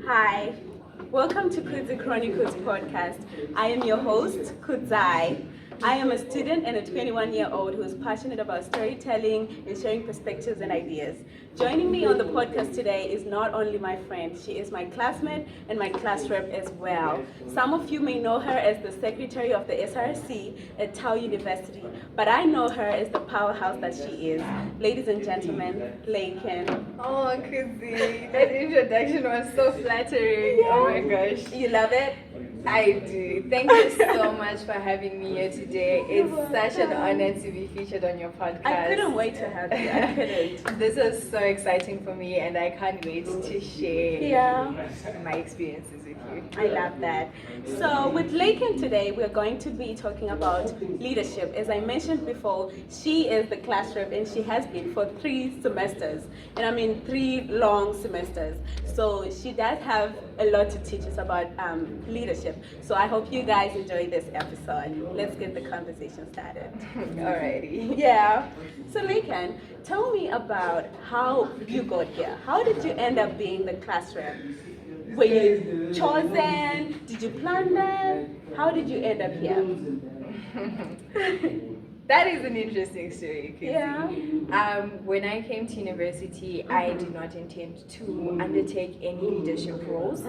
Hi, welcome to Kudzi Chronicles podcast. I am your host, Kudzai. I am a student and a 21-year-old who is passionate about storytelling and sharing perspectives and ideas. Joining me on the podcast today is not only my friend, she is my classmate and my class rep as well. Some of you may know her as the secretary of the SRC at Tau University, but I know her as the powerhouse that she is. Ladies and gentlemen, Laken. Oh, Kudzi, that introduction was so flattering. Yeah. Oh my gosh. You love it? I do. Thank you so much for having me here today. It's such an honor to be featured on your podcast. I couldn't wait to have you. I couldn't. This is so exciting for me, and I can't wait to share my experiences with you. I love that. So with Laken today, we're going to be talking about leadership. As I mentioned before, she is the class rep and she has been for 3 semesters. And I mean 3 long semesters. So she does have a lot to teach us about leadership. So I hope you guys enjoy this episode. Let's get the conversation started. Alrighty. Yeah. So Laken, tell me about how you got here. How did you end up being the class rep? Were you chosen? Did you plan that? How did you end up here? That is an interesting story. Kudzi. Yeah. When I came to university, I did not intend to undertake any leadership roles.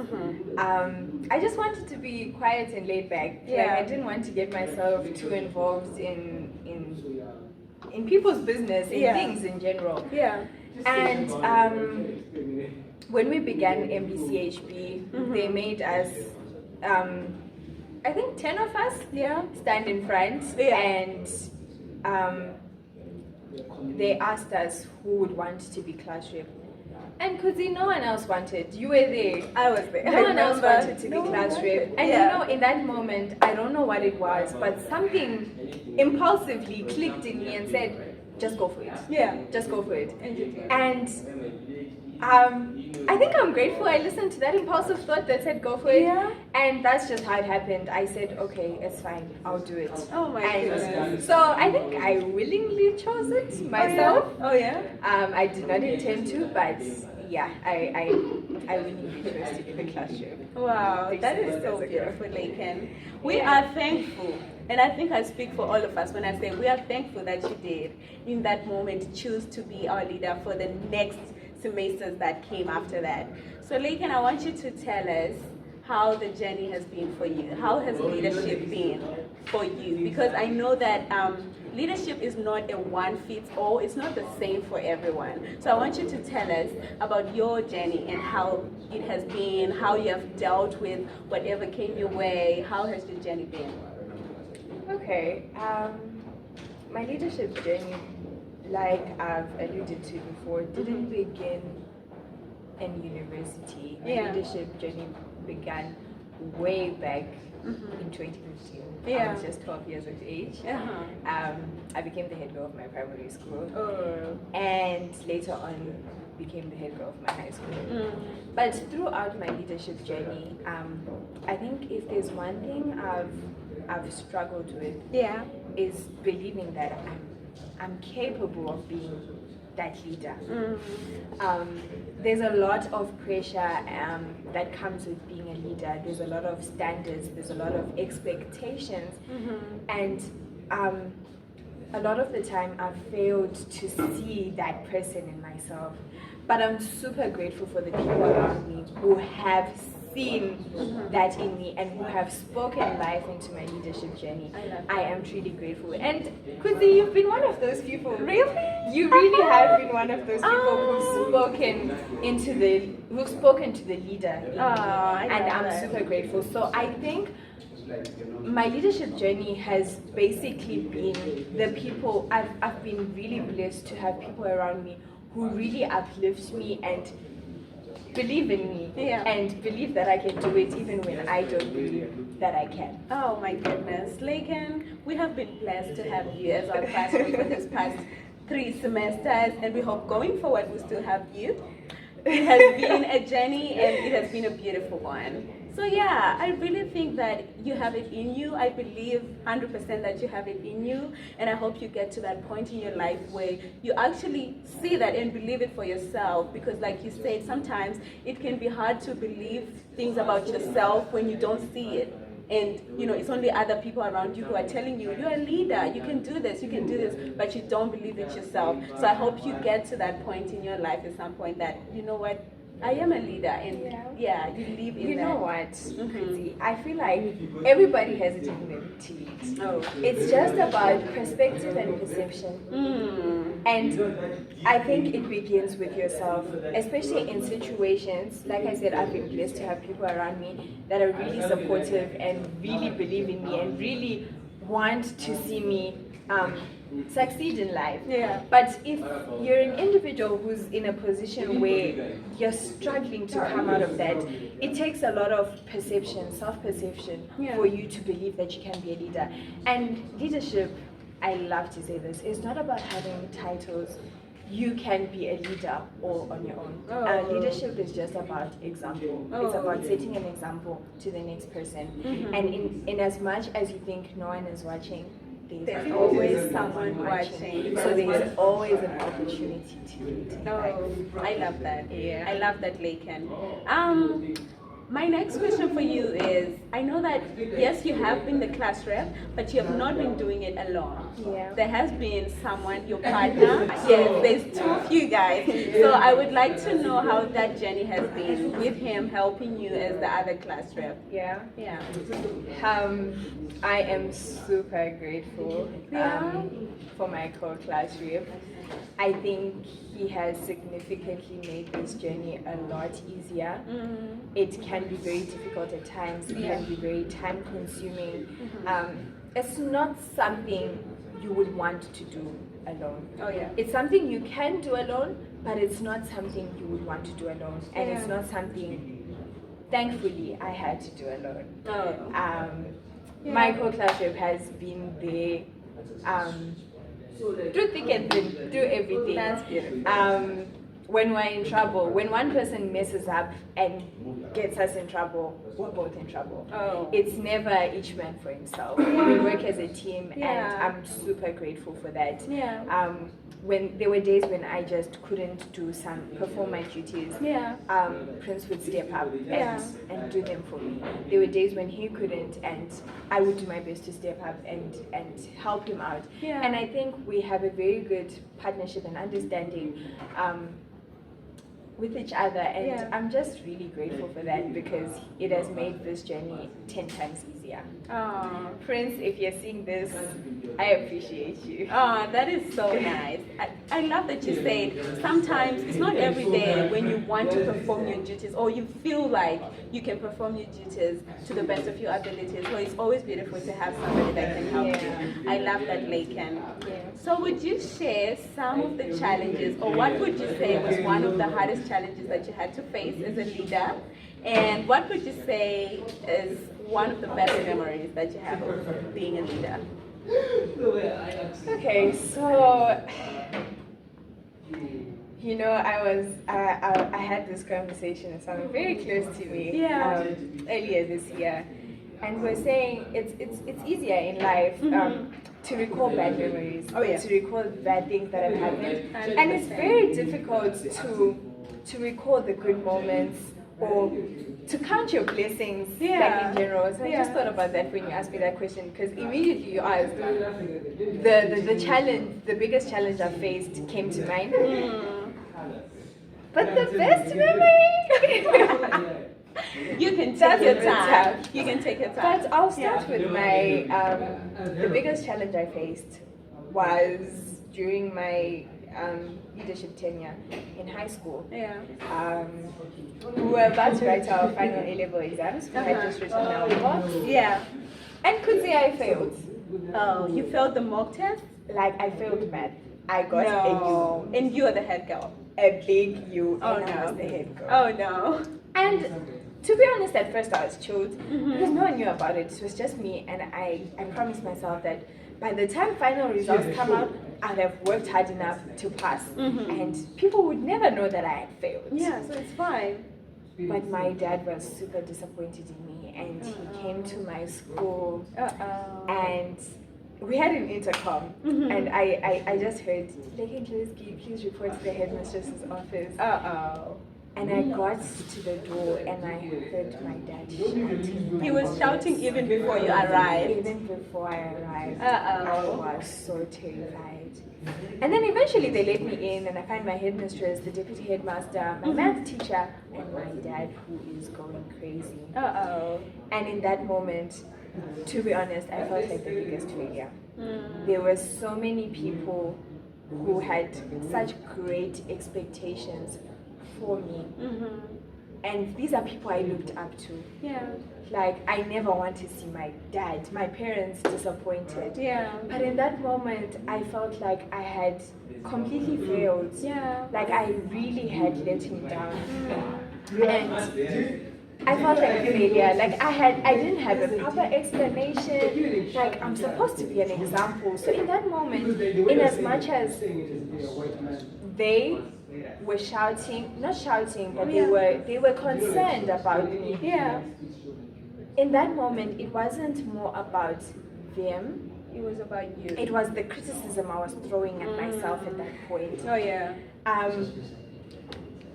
I just wanted to be quiet and laid back. Yeah. Like, I didn't want to get myself too involved in people's business, in things in general. Yeah. And when we began MBCHB, they made us, I think 10 of us stand in front, and they asked us who would want to be class rep. And Kudzi, no one else wanted. You were there. I was there. No one else wanted to be class rep. And you know, in that moment, I don't know what it was, but something impulsively clicked in me and said, just go for it. Yeah. Just go for it. And I think I'm grateful I listened to that impulsive thought that said go for it. Yeah. And that's just how it happened. I said, okay, it's fine. I'll do it. Oh my goodness. So I think I willingly chose it myself. Oh yeah? I did not intend to, but yeah, I willingly chose to be the class rep. Wow, that is so beautiful, Laken. We are thankful, and I think I speak for all of us when I say we are thankful that you did, in that moment, choose to be our leader for the next semesters that came after that. So, Laken, I want you to tell us how the journey has been for you. How has leadership been for you? Because I know that leadership is not a one-fits-all. It's not the same for everyone. So I want you to tell us about your journey and how it has been, how you have dealt with whatever came your way. How has your journey been? Okay. My leadership journey, like I've alluded to before, didn't begin in university. My leadership journey began way back in 2015. I was just 12 years of age. I became the head girl of my primary school, and later on became the head girl of my high school. But throughout my leadership journey, I think if there's one thing I've struggled with, is believing that I'm capable of being that leader. There's a lot of pressure that comes with being a leader. There's a lot of standards, there's a lot of expectations, and a lot of the time I've failed to see that person in myself. But I'm super grateful for the people around me who have seen that in me and who have spoken life into my leadership journey. I am truly grateful. And Kudzi, you've been one of those people. Really? You really have been one of those people who've spoken to the leader in me. And I'm super grateful. So I think my leadership journey has basically been the people. I've been really blessed to have people around me who really uplift me and believe in me and believe that I can do it even when I don't believe that I can. Oh my goodness. Laken, we have been blessed to have you as our classroom for this past 3 semesters, and we hope going forward we'll still have you. It has been a journey and it has been a beautiful one. So yeah, I really think that you have it in you. I believe 100% that you have it in you, and I hope you get to that point in your life where you actually see that and believe it for yourself, because like you said, sometimes it can be hard to believe things about yourself when you don't see it. And it's only other people around you who are telling you, you're a leader, you can do this, but you don't believe it yourself. So I hope you get to that point in your life at some point that, you know what, I am a leader, and you live in that. You know what, Pretty? I feel like everybody has a different to lead. Oh. It's just about perspective and perception. And I think it begins with yourself, especially in situations. Like I said, I've been blessed to have people around me that are really supportive and really believe in me and really want to see me succeed in life. Yeah. But if you're an individual who's in a position where you're struggling to come out of that, it takes a lot of perception, self-perception, for you to believe that you can be a leader. And leadership, I love to say this, is not about having titles. You can be a leader all on your own. Leadership is just about example. It's about setting an example to the next person. And in as much as you think no one is watching, there's always someone watching. So there's always an opportunity to lead. I love that. Yeah. I love that, Laken. My next question for you is, I know that, yes, you have been the class rep, but you have not been doing it alone. Yeah. There has been someone, your partner. Yes, there's two of you guys. So I would like to know how that journey has been with him helping you as the other class rep. Yeah. Yeah. I am super grateful for my co-class rep. I think he has significantly made this journey a lot easier. It can be very difficult at times. It can be very time consuming. It's not something you would want to do alone. It's something you can do alone, but it's not something you would want to do alone. And it's not something, thankfully, I had to do alone. My co-class rep has been there through thick and thin, through everything. That's beautiful. When we're in trouble, when one person messes up and gets us in trouble, we're both in trouble. It's never each man for himself. We work as a team, and I'm super grateful for that. When there were days when I just couldn't perform my duties, Prince would step up and do them for me. There were days when he couldn't, and I would do my best to step up and help him out. And I think we have a very good partnership and understanding with each other, and I'm just really grateful for that, because it has made this journey 10 times easier. Prince, if you're seeing this, I appreciate you. That is so nice. I love that you said sometimes it's not every day when you want to perform your duties or you feel like you can perform your duties to the best of your abilities. So it's always beautiful to have somebody that can help you. I love that, Laken. So would you share some of the challenges, or what would you say was one of the hardest challenges that you had to face as a leader? And what would you say is one of the best memories that you have of being a leader? Okay, so I had this conversation with someone very close to me earlier this year, and we're saying it's easier in life to recall bad memories, to recall bad things that have happened, and it's very difficult to recall the good moments or to count your blessings, like in general. So I just thought about that when you asked me that question, because immediately you asked, the biggest challenge I faced came to mind. But the best memory, you can take your time. You can take your time. But I'll start with my the biggest challenge I faced was during my leadership tenure in high school. We were about to write our final A-level exams. We had just written our books. And could say I failed. Oh, you failed the mock test? Like, I failed math. I got a U. And you are the head girl. A big U, and I was the head girl. And to be honest, at first I was chilled because no one knew about it. It was just me, and I promised myself that by the time final results come out, I'd have worked hard enough to pass, and people would never know that I had failed. Yeah, so it's fine. But my dad was super disappointed in me, and he came to my school, and we had an intercom, and I just heard, Laken, please report to the headmistress's office. And I got to the door and I heard my dad shouting. He was shouting even before you arrived. Even before I arrived. I was so terrified. And then eventually they let me in, and I find my headmistress, the deputy headmaster, my math teacher, and my dad, who is going crazy. And in that moment, to be honest, I felt like the biggest failure. There were so many people who had such great expectations for me, and these are people I looked up to. Like, I never want to see my dad, my parents disappointed. But in that moment, I felt like I had completely failed. Like, I really had let him down. And I felt like a failure. Like, I didn't have a proper explanation. Like, I'm supposed to be an example. So in that moment, in as much as they were shouting, not shouting, but they were concerned about me. In that moment, it wasn't more about them. It was about you. It was the criticism I was throwing at myself at that point.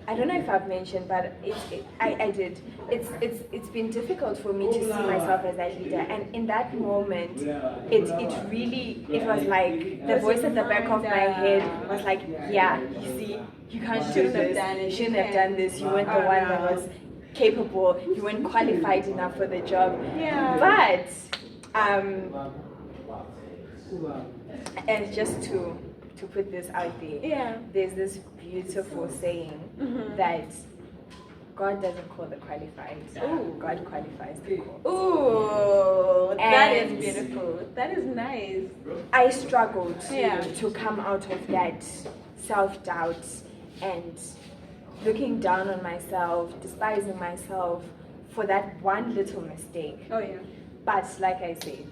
I don't know if I've mentioned, but I did. It's been difficult for me to see myself as a leader, and in that moment, it was like the voice at the back of my head was like, yeah, you see, you can't do this. You shouldn't have done this. You weren't the one that was capable. You weren't qualified enough for the job. But and just to put this out there, there's this beautiful saying that God doesn't call the qualified. God qualifies the called. That is beautiful. That is nice. I struggled to come out of that self-doubt and looking down on myself, despising myself for that one little mistake. But like I said,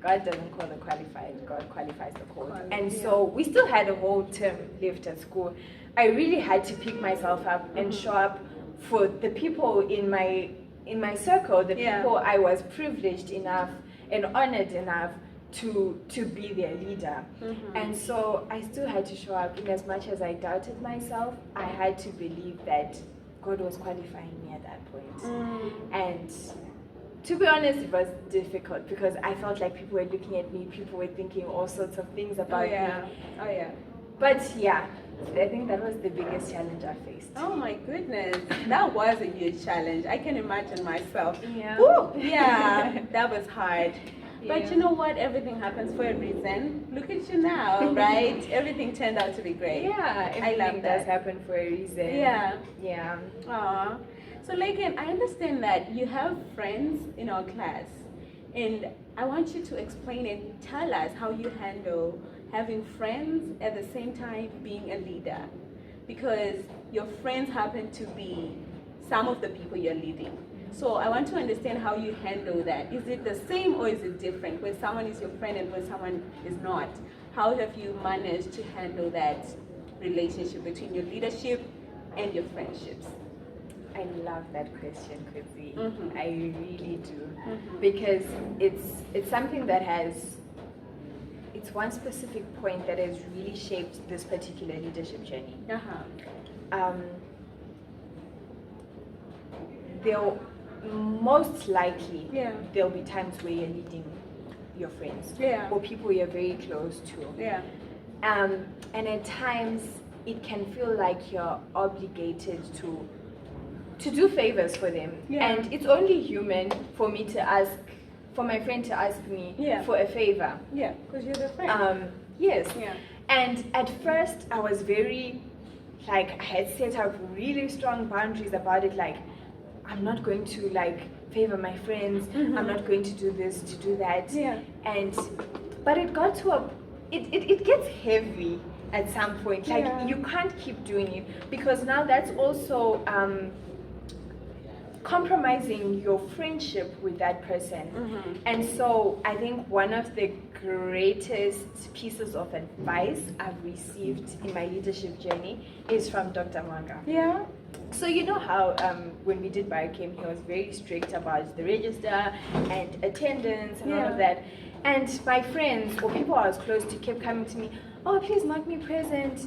God doesn't call the qualified, God qualifies the called. And so we still had a whole term left at school. I really had to pick myself up and show up for the people in my circle, the people I was privileged enough and honored enough to be their leader. And so I still had to show up. In as much as I doubted myself, I had to believe that God was qualifying me at that point. And to be honest, it was difficult because I felt like people were looking at me, people were thinking all sorts of things about me. But yeah, I think that was the biggest challenge I faced. Oh my goodness, that was a huge challenge. I can imagine myself. That was hard. But you know what? Everything happens for a reason. Look at you now, right? Everything turned out to be great. I love that. Does happen for a reason. Aww. So Laken, I understand that you have friends in our class, and I want you to explain and tell us how you handle having friends at the same time being a leader, because your friends happen to be some of the people you're leading. So I want to understand how you handle that. Is it the same or is it different when someone is your friend and when someone is not? How have you managed to handle that relationship between your leadership and your friendships? I love that question, Kwezi. I really do. Because it's something that it's one specific point that has really shaped this particular leadership journey. They'll most likely there'll be times where you're leading your friends or people you're very close to. And at times it can feel like you're obligated to do favors for them. And it's only human for me to ask, for my friend to ask me for a favor. Because you're the friend. And at first I was very, like, I had set up really strong boundaries about it, like, I'm not going to favor my friends, I'm not going to do this, to do that. But it got to it gets heavy at some point. You can't keep doing it, because now that's also compromising your friendship with that person. And so I think one of the greatest pieces of advice I've received in my leadership journey is from Dr. Mwanga. Yeah. So you know how when we did biochem, he was very strict about the register and attendance and all of that. And my friends or people I was close to kept coming to me, oh, please mark me present.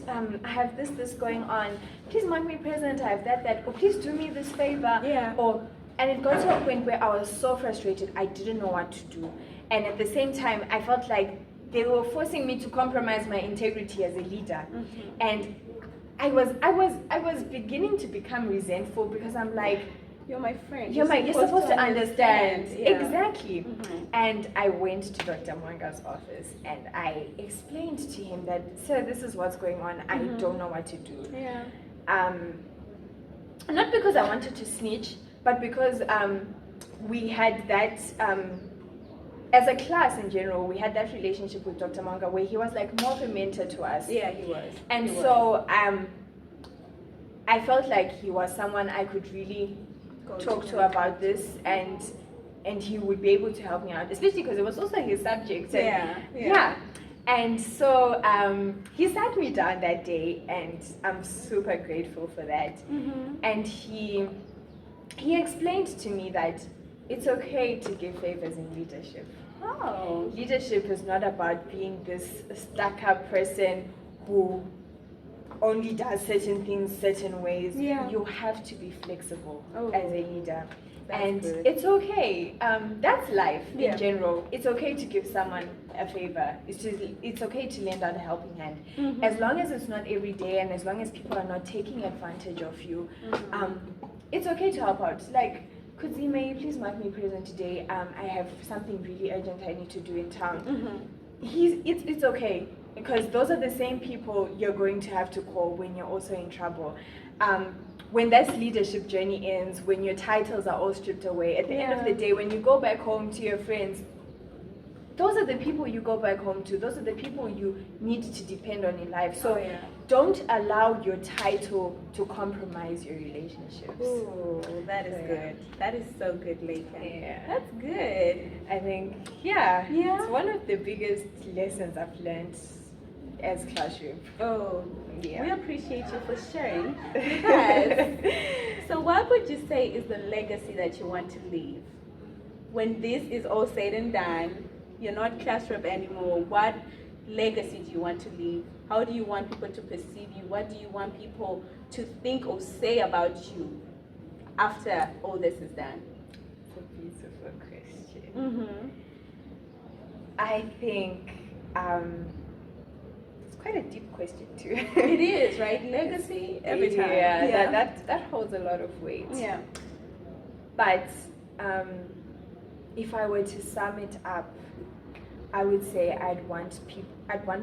I have this going on. Please mark me present. I have that. Or please do me this favor. Yeah. And it got to a point where I was so frustrated. I didn't know what to do. And at the same time, I felt like they were forcing me to compromise my integrity as a leader. And I was beginning to become resentful because I'm like, you're my friend. You're supposed to understand. Yeah. Exactly. And I went to Dr. Mwanga's office and I explained to him that, sir, this is what's going on. I don't know what to do. Yeah. Not because I wanted to snitch, but because we had that, as a class in general, we had that relationship with Dr. Mwanga where he was like more of a mentor to us. Yeah, he was. And so I felt like he was someone I could really talk to about this, and he would be able to help me out, especially because it was also his subject. And and so he sat me down that day, and I'm super grateful for that. And he explained to me that it's okay to give favors in leadership. Leadership is not about being this stuck-up person who only does certain things certain ways. You have to be flexible as a leader. And good. It's okay. That's life in general. It's okay to give someone a favor. It's okay to lend out a helping hand. As long as it's not every day and as long as people are not taking advantage of you, it's okay to help out. Like, Kudzi, may you please mark me present today? I have something really urgent I need to do in town. It's okay. Because those are the same people you're going to have to call when you're also in trouble. When that leadership journey ends, when your titles are all stripped away, at the end of the day, when you go back home to your friends, those are the people you go back home to. Those are the people you need to depend on in life. So don't allow your title to compromise your relationships. Ooh, that is good. That is so good, Laken. That's good. I think, it's one of the biggest lessons I've learned as classroom. We appreciate you for sharing with us. So what would you say is the legacy that you want to leave? When this is all said and done, you're not class rep anymore, what legacy do you want to leave? How do you want people to perceive you? What do you want people to think or say about you after all this is done? It's a beautiful question. I think it's quite a deep question too. It is, right? Legacy every time. That holds a lot of weight. But if I were to sum it up, I would say I'd want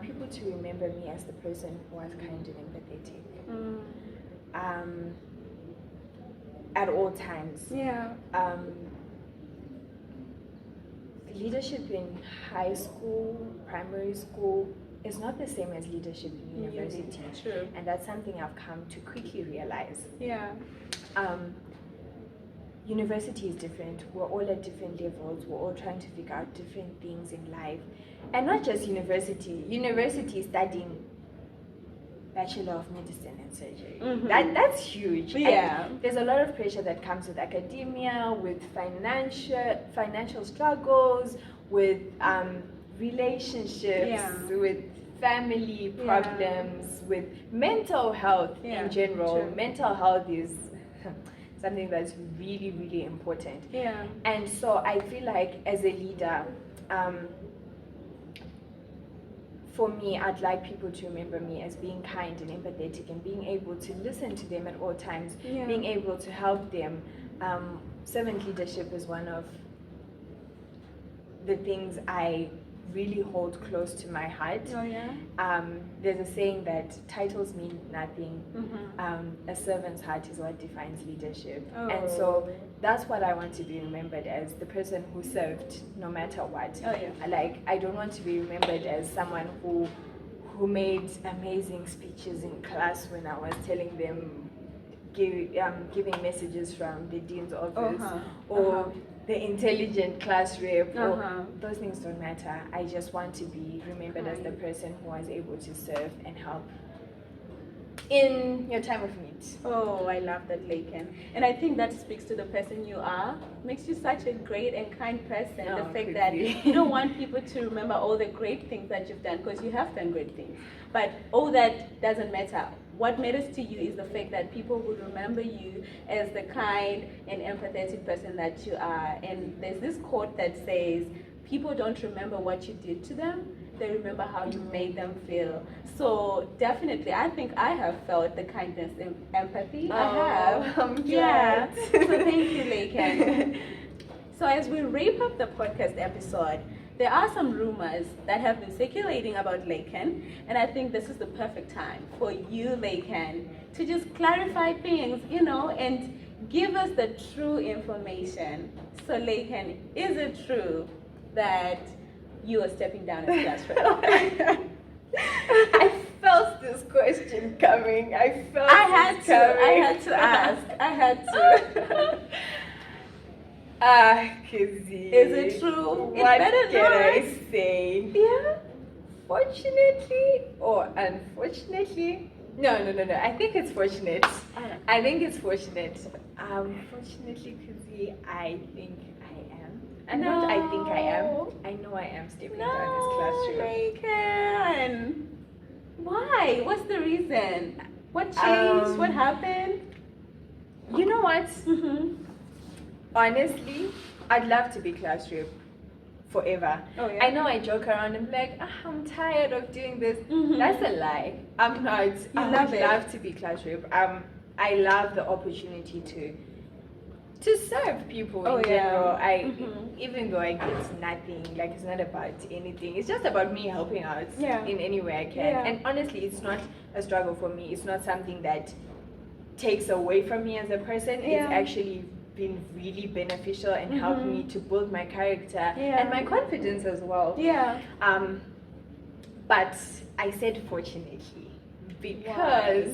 people to remember me as the person who was kind and empathetic. At all times. Leadership in high school, primary school is not the same as leadership in university. True. And that's something I've come to quickly realize. University is different. We're all at different levels. We're all trying to figure out different things in life. And not just university. University studying Bachelor of Medicine and Surgery. That's huge. And there's a lot of pressure that comes with academia, with financial struggles, with relationships, with family problems, with mental health in general. True. Mental health is something that's really, really important. And so I feel like as a leader, for me, I'd like people to remember me as being kind and empathetic and being able to listen to them at all times, being able to help them. Servant leadership is one of the things I really hold close to my heart. There's a saying that titles mean nothing. A servant's heart is what defines leadership. And so that's what I want to be remembered as, the person who served no matter what. I don't want to be remembered as someone who made amazing speeches in class when I was telling them giving messages from the dean's office Uh-huh. or the intelligent class rep, Uh-huh. or those things don't matter. I just want to be remembered as the person who was able to serve and help in your time of need. Oh, I love that, Laken. And I think that speaks to the person you are. Makes you such a great and kind person. Oh, the fact could that be. you don't want people to remember all the great things that you've done, because you have done great things. But all that doesn't matter. What matters to you is the fact that people will remember you as the kind and empathetic person that you are. And there's this quote that says, people don't remember what you did to them, they remember how you made them feel. So definitely, I think I have felt the kindness and empathy. I have. I'm glad. Yeah. So thank you, Laken. So as we wrap up the podcast episode, there are some rumors that have been circulating about Laken, and I think this is the perfect time for you, Laken, to just clarify things, and give us the true information. So Laken, is it true that you are stepping down as class rep? I felt this question coming. I had to ask. I had to. Kizzy. Is it true? What better can not. I say? Yeah. Fortunately or unfortunately? No. I think it's fortunate. I think it's fortunate. Fortunately, Kizzy, I think I am. And not I think I am. I know I am stepping down as class rep. Laken. Why? What's the reason? What changed? What happened? You know what? Mm-hmm. Honestly, I'd love to be class rep forever. Oh, yeah? I know I joke around and be like, I'm tired of doing this. Mm-hmm. That's a lie. I'm not. I love would it. love to be class rep. I love the opportunity to serve people in general. Even though I get nothing, like it's not about anything. It's just about me helping out in any way I can. Yeah. And honestly, it's not a struggle for me. It's not something that takes away from me as a person. It's actually been really beneficial and helped me to build my character and my confidence as well. Yeah. But I said fortunately because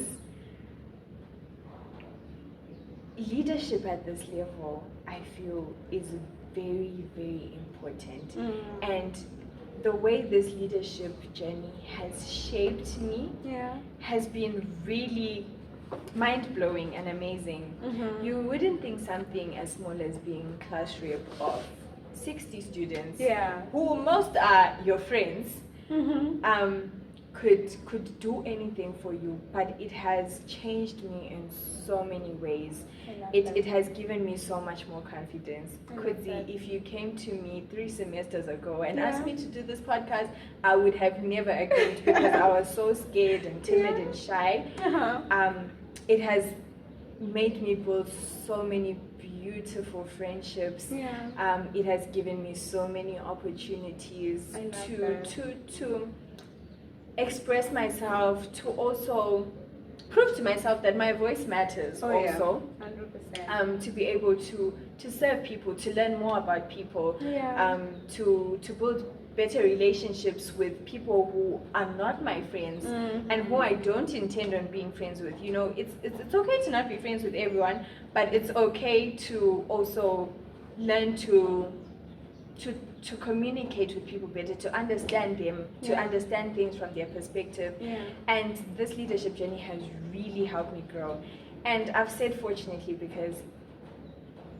leadership at this level, I feel, is very, very important. And the way this leadership journey has shaped me has been really mind-blowing and amazing. You wouldn't think something as small as being class rep of 60 students, who most are your friends, could do anything for you, but it has changed me in so many ways. It has given me so much more confidence. Kudzi, if you came to me 3 semesters ago and asked me to do this podcast, I would have never agreed because I was so scared and timid and shy. It has made me build so many beautiful friendships. It has given me so many opportunities to express myself, to also prove to myself that my voice matters. 100%. To be able to serve people, to learn more about people, to build better relationships with people who are not my friends and who I don't intend on being friends with. It's okay to not be friends with everyone, but it's okay to also learn to communicate with people better, to understand them, to understand things from their perspective. And this leadership journey has really helped me grow. And I've said fortunately because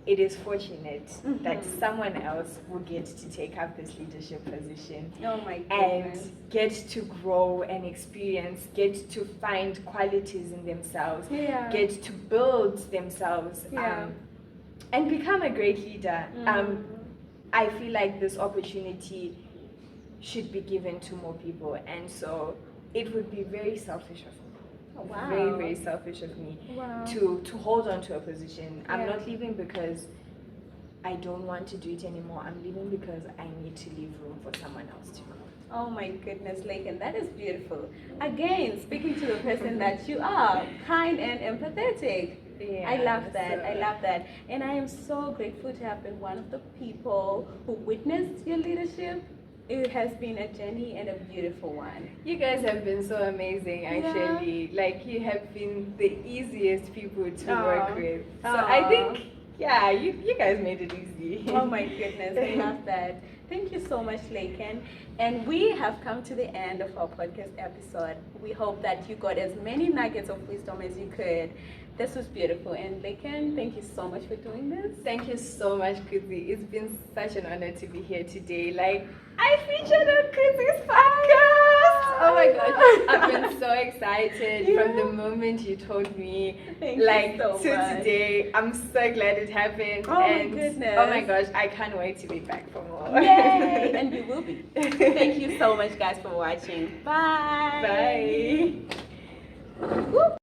it is fortunate that someone else will get to take up this leadership position. Oh my goodness. And get to grow and experience, get to find qualities in themselves, get to build themselves, and become a great leader. I feel like this opportunity should be given to more people, and so it would be very selfish of me. Very, very selfish of me to hold on to a position. I'm not leaving because I don't want to do it anymore. I'm leaving because I need to leave room for someone else to grow. Oh my goodness, Laken, that is beautiful. Again, speaking to the person that you are, kind and empathetic. I love that. I love that. And I am so grateful to have been one of the people who witnessed your leadership. It has been a journey and a beautiful one. You guys have been so amazing, actually. Like, you have been the easiest people to work with. So I think, yeah, you guys made it easy. Oh my goodness, I love that. Thank you so much, Laken. And we have come to the end of our podcast episode. We hope that you got as many nuggets of wisdom as you could. This was beautiful. And Laken, thank you so much for doing this. Thank you so much, Kuzi. It's been such an honor to be here today. Like, I featured on Kuzi's podcast. Oh my gosh, I've been so excited from the moment you told me. Thank you so to much. Today. I'm so glad it happened. Oh my goodness. Oh my gosh, I can't wait to be back for more. Yay! And you will be. Thank you so much, guys, for watching. Bye. Bye. Woo.